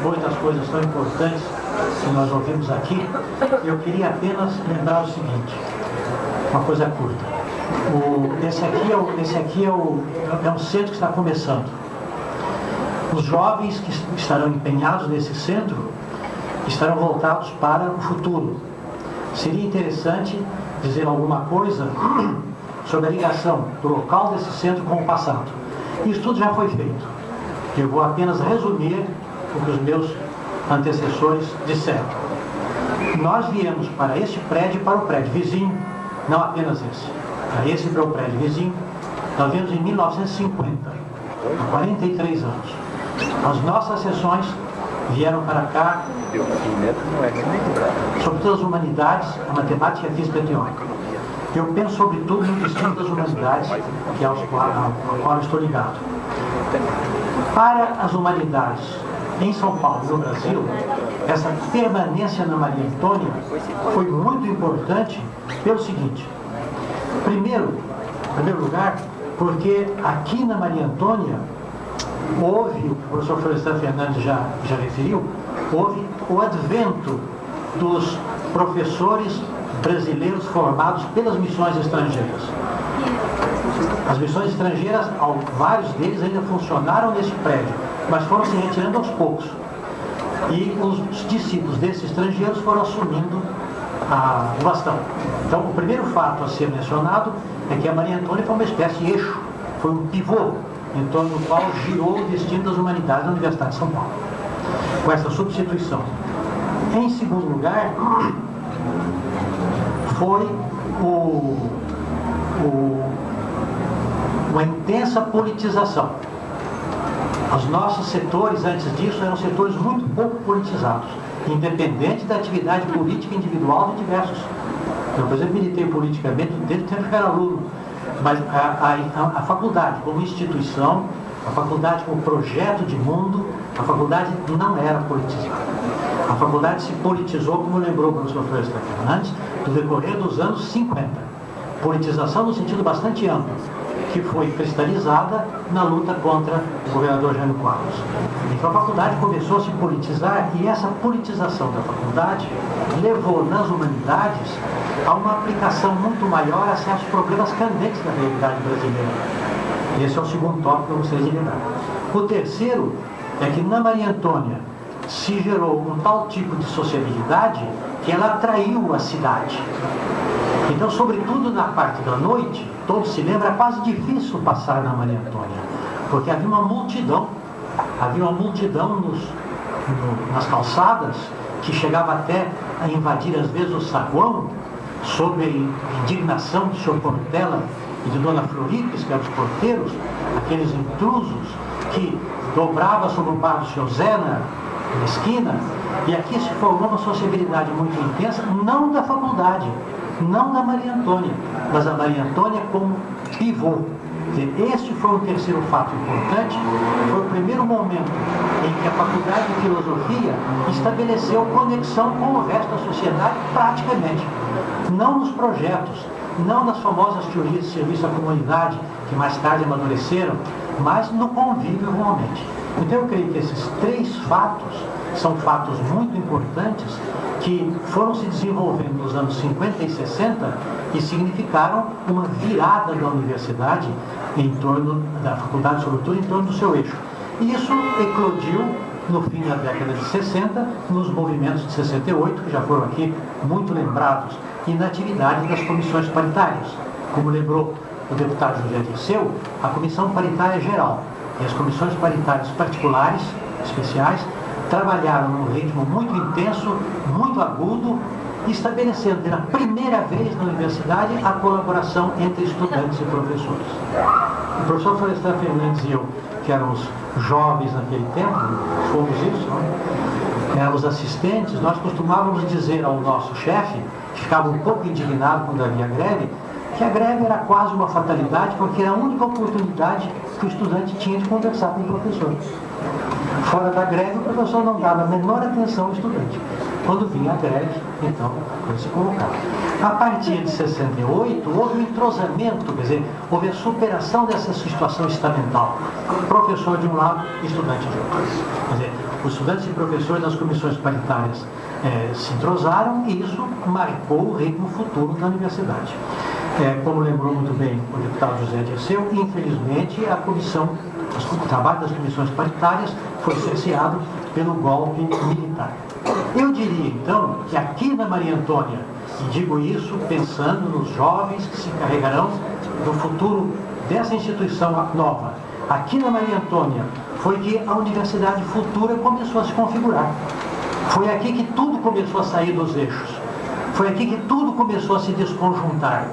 depois das coisas tão importantes que nós ouvimos aqui, eu queria apenas lembrar o seguinte, uma coisa curta. Esse aqui é um centro que está começando. Os jovens que estarão empenhados nesse centro estarão voltados para o futuro. Seria interessante dizer alguma coisa sobre a ligação do local desse centro com o passado. Isso tudo já foi feito. Eu vou apenas resumir o que os meus antecessores disseram. Nós viemos para este prédio e para o prédio vizinho, não apenas esse, para esse e para o prédio vizinho, nós viemos em 1950, há 43 anos. As nossas sessões vieram para cá sobre todas as humanidades, a matemática, a física e a teórica. Eu penso sobretudo no destino das humanidades, que é ao qual estou ligado. Para as humanidades em São Paulo e no Brasil, essa permanência na Maria Antônia foi muito importante pelo seguinte. Em primeiro lugar, porque aqui na Maria Antônia houve, o que o professor Florestan Fernandes já referiu, houve o advento dos professores brasileiros formados pelas missões estrangeiras. As missões estrangeiras, vários deles ainda funcionaram nesse prédio, mas foram se retirando aos poucos. E os discípulos desses estrangeiros foram assumindo o bastão. Então, o primeiro fato a ser mencionado é que a Maria Antônia foi uma espécie de eixo, foi um pivô em torno do qual girou o destino das humanidades da Universidade de São Paulo, com essa substituição. Em segundo lugar, foi uma intensa politização. Os nossos setores, antes disso, eram setores muito pouco politizados, independente da atividade política individual de diversos. Eu, por exemplo, militei politicamente desde o tempo que era aluno, mas a faculdade como instituição, a faculdade como projeto de mundo, a faculdade não era politizada. A faculdade se politizou, como lembrou o professor Florestan Fernandes, no decorrer dos anos 50. Politização no sentido bastante amplo, que foi cristalizada na luta contra o governador Jânio Quadros. Então a faculdade começou a se politizar e essa politização da faculdade levou nas humanidades a uma aplicação muito maior a certos problemas candentes da realidade brasileira. Esse é o segundo tópico que eu gostaria de lembrar. O terceiro é que na Maria Antônia se gerou um tal tipo de sociabilidade que ela atraiu a cidade. Então, sobretudo na parte da noite, todos se lembram, é quase difícil passar na Maria Antônia, porque havia uma multidão nas calçadas, que chegava até a invadir às vezes o saguão, sob a indignação do senhor Portela e de dona Floripes, que eram os porteiros, aqueles intrusos que dobravam sobre o bar do senhor Zé na esquina, e aqui se formou uma sociabilidade muito intensa, não da faculdade, não da Maria Antônia, mas a Maria Antônia como pivô. Este foi um terceiro fato importante, foi o primeiro momento em que a Faculdade de Filosofia estabeleceu conexão com o resto da sociedade praticamente, não nos projetos, não nas famosas teorias de serviço à comunidade, que mais tarde amadureceram, mas no convívio realmente. Então eu creio que esses três fatos são fatos muito importantes que foram se desenvolvendo nos anos 50 e 60 e significaram uma virada da universidade em torno da faculdade, sobretudo em torno do seu eixo. E isso eclodiu no fim da década de 60, nos movimentos de 68, que já foram aqui muito lembrados, e na atividade das comissões paritárias. Como lembrou o deputado José Dirceu, a comissão paritária geral e as comissões paritárias particulares, especiais, trabalharam num ritmo muito intenso, muito agudo, estabelecendo pela primeira vez na universidade a colaboração entre estudantes e professores. O professor Florestan Fernandes e eu, que éramos jovens naquele tempo, fomos isso, não? Éramos assistentes, nós costumávamos dizer ao nosso chefe, que ficava um pouco indignado quando havia greve, que a greve era quase uma fatalidade, porque era a única oportunidade que o estudante tinha de conversar com o professor. Fora da greve, o professor não dava a menor atenção ao estudante. Quando vinha a greve, então, ele se colocava. A partir de 68, houve um entrosamento, quer dizer, houve a superação dessa situação estamental. Professor de um lado, estudante de outro. Quer dizer, os estudantes e professores das comissões paritárias se entrosaram e isso marcou o ritmo futuro da universidade. Como lembrou muito bem o deputado José Dirceu, infelizmente o trabalho das comissões paritárias foi cerceado pelo golpe militar. Eu diria então que aqui na Maria Antônia, e digo isso pensando nos jovens que se encarregarão do futuro dessa instituição nova, aqui na Maria Antônia foi que a universidade futura começou a se configurar. Foi aqui que tudo começou a sair dos eixos. Foi aqui que tudo começou a se desconjuntar.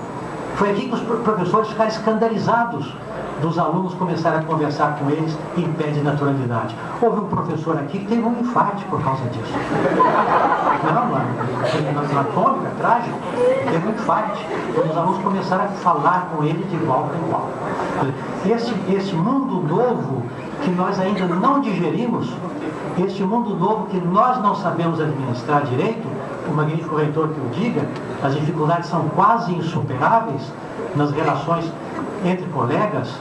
Foi aqui que os professores ficaram escandalizados dos alunos começaram a conversar com eles em pé de naturalidade. Houve um professor aqui que teve um infarto por causa disso. Na atômica, trágico, teve um infarto. Quando os alunos começaram a falar com ele de igual para igual. Esse mundo novo que nós ainda não digerimos, este mundo novo que nós não sabemos administrar direito, o magnífico reitor que o diga, as dificuldades são quase insuperáveis nas relações entre colegas,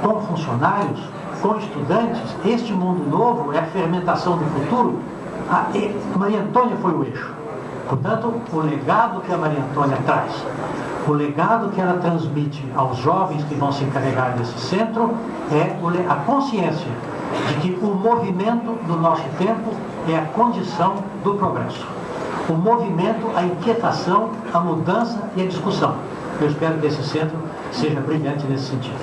com funcionários, com estudantes. Este mundo novo é a fermentação do futuro. Maria Antônia foi o eixo. Portanto, o legado que a Maria Antônia traz, o legado que ela transmite aos jovens que vão se encarregar desse centro é a consciência de que o movimento do nosso tempo é a condição do progresso. O movimento, a inquietação, a mudança e a discussão. Eu espero que esse centro seja brilhante nesse sentido.